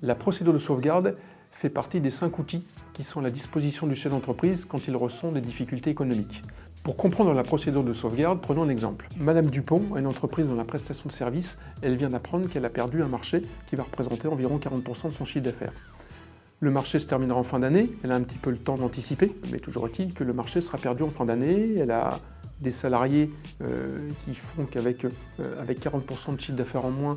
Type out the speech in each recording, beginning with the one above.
La procédure de sauvegarde fait partie des 5 outils qui sont à la disposition du chef d'entreprise quand il ressent des difficultés économiques. Pour comprendre la procédure de sauvegarde, prenons un exemple. Madame Dupont a une entreprise dans la prestation de services. Elle vient d'apprendre qu'elle a perdu un marché qui va représenter environ 40% de son chiffre d'affaires. Le marché se terminera en fin d'année, elle a un petit peu le temps d'anticiper, mais toujours est-il que le marché sera perdu en fin d'année. Elle a des salariés qui font qu'avec 40% de chiffre d'affaires en moins,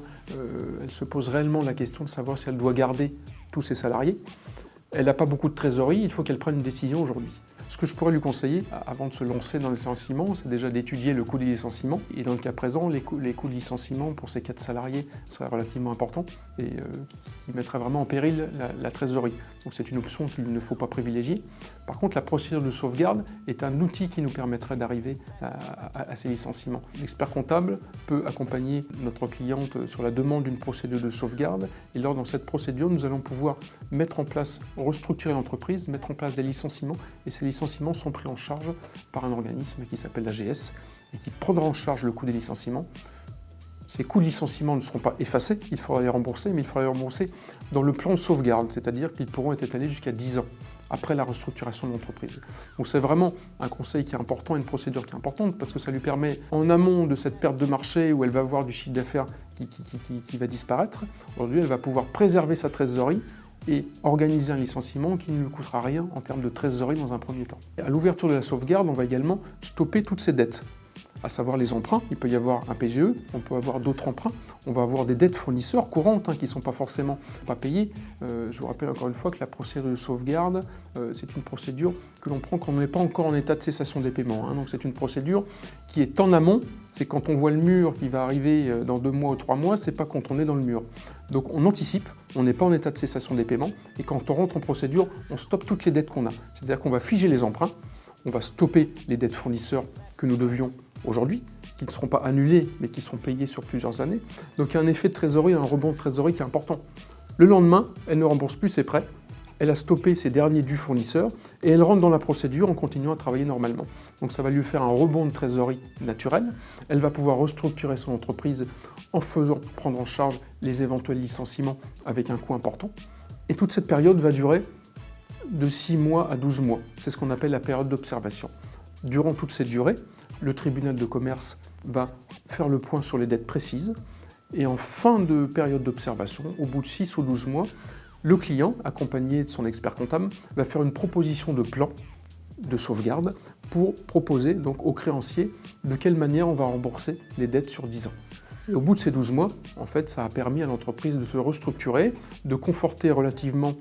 elle se pose réellement la question de savoir si elle doit garder tous ses salariés. Elle n'a pas beaucoup de trésorerie, il faut qu'elle prenne une décision aujourd'hui. Ce que je pourrais lui conseiller, avant de se lancer dans les licenciements, c'est déjà d'étudier le coût des licenciements. Et dans le cas présent, les coûts de licenciement pour ces 4 salariés seraient relativement importants et qui mettraient vraiment en péril la trésorerie. Donc c'est une option qu'il ne faut pas privilégier. Par contre, la procédure de sauvegarde est un outil qui nous permettrait d'arriver à ces licenciements. L'expert comptable peut accompagner notre cliente sur la demande d'une procédure de sauvegarde. Et lors de cette procédure, nous allons pouvoir mettre en place, restructurer l'entreprise, mettre en place des licenciements. Et ces licenciements sont pris en charge par un organisme qui s'appelle l'AGS et qui prendra en charge le coût des licenciements. Ces coûts de licenciement ne seront pas effacés, il faudra les rembourser, mais il faudra les rembourser dans le plan de sauvegarde, c'est-à-dire qu'ils pourront être étalés jusqu'à 10 ans après la restructuration de l'entreprise. Donc c'est vraiment un conseil qui est important, une procédure qui est importante, parce que ça lui permet, en amont de cette perte de marché où elle va avoir du chiffre d'affaires qui va disparaître, aujourd'hui elle va pouvoir préserver sa trésorerie et organiser un licenciement qui ne lui coûtera rien en termes de trésorerie dans un premier temps. Et à l'ouverture de la sauvegarde, on va également stopper toutes ces dettes, à savoir les emprunts. Il peut y avoir un PGE, on peut avoir d'autres emprunts, on va avoir des dettes fournisseurs courantes qui ne sont pas forcément pas payées. Je vous rappelle encore une fois que la procédure de sauvegarde, c'est une procédure que l'on prend quand on n'est pas encore en état de cessation des paiements. Donc c'est une procédure qui est en amont, c'est quand on voit le mur qui va arriver dans 2 mois ou 3 mois, c'est pas quand on est dans le mur. Donc on anticipe, on n'est pas en état de cessation des paiements, et quand on rentre en procédure, on stoppe toutes les dettes qu'on a. C'est-à-dire qu'on va figer les emprunts, on va stopper les dettes fournisseurs que nous devions aujourd'hui, qui ne seront pas annulés, mais qui seront payés sur plusieurs années. Donc il y a un effet de trésorerie, un rebond de trésorerie qui est important. Le lendemain, elle ne rembourse plus ses prêts, elle a stoppé ses derniers dus fournisseurs, et elle rentre dans la procédure en continuant à travailler normalement. Donc ça va lui faire un rebond de trésorerie naturel, elle va pouvoir restructurer son entreprise en faisant prendre en charge les éventuels licenciements avec un coût important. Et toute cette période va durer de 6 mois à 12 mois. C'est ce qu'on appelle la période d'observation. Durant toute cette durée, le tribunal de commerce va faire le point sur les dettes précises et en fin de période d'observation, au bout de 6 ou 12 mois, le client, accompagné de son expert comptable, va faire une proposition de plan de sauvegarde pour proposer donc aux créanciers de quelle manière on va rembourser les dettes sur 10 ans. Et au bout de ces 12 mois, en fait, ça a permis à l'entreprise de se restructurer, de conforter relativement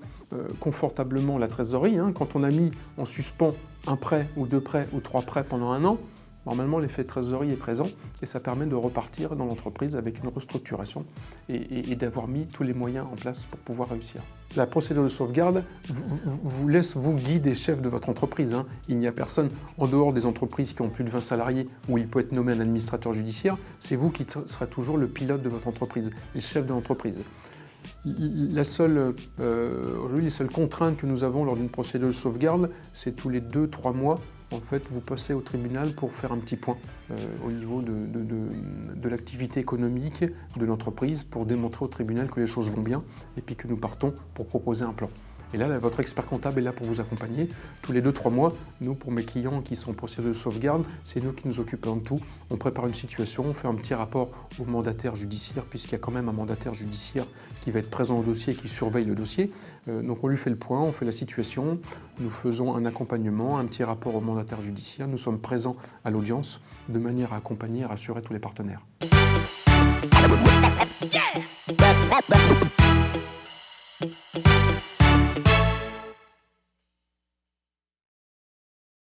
confortablement la trésorerie. Quand on a mis en suspens un prêt ou 2 prêts ou 3 prêts pendant 1 an, normalement l'effet de trésorerie est présent et ça permet de repartir dans l'entreprise avec une restructuration et d'avoir mis tous les moyens en place pour pouvoir réussir. La procédure de sauvegarde vous laisse vous guider chef de votre entreprise. Il n'y a personne en dehors des entreprises qui ont plus de 20 salariés où il peut être nommé un administrateur judiciaire. C'est vous qui serez toujours le pilote de votre entreprise, le chef de l'entreprise. Les seules contraintes que nous avons lors d'une procédure de sauvegarde, c'est tous les 2-3 mois, en fait, vous passez au tribunal pour faire un petit point au niveau de l'activité économique de l'entreprise, pour démontrer au tribunal que les choses vont bien et puis que nous partons pour proposer un plan. Et là, votre expert comptable est là pour vous accompagner. Tous les 2-3 mois, nous, pour mes clients qui sont en procédure de sauvegarde, c'est nous qui nous occupons de tout. On prépare une situation, on fait un petit rapport au mandataire judiciaire, puisqu'il y a quand même un mandataire judiciaire qui va être présent au dossier et qui surveille le dossier. Donc on lui fait le point, on fait la situation, nous faisons un accompagnement, un petit rapport au mandataire judiciaire. Nous sommes présents à l'audience de manière à accompagner et rassurer tous les partenaires. Yeah.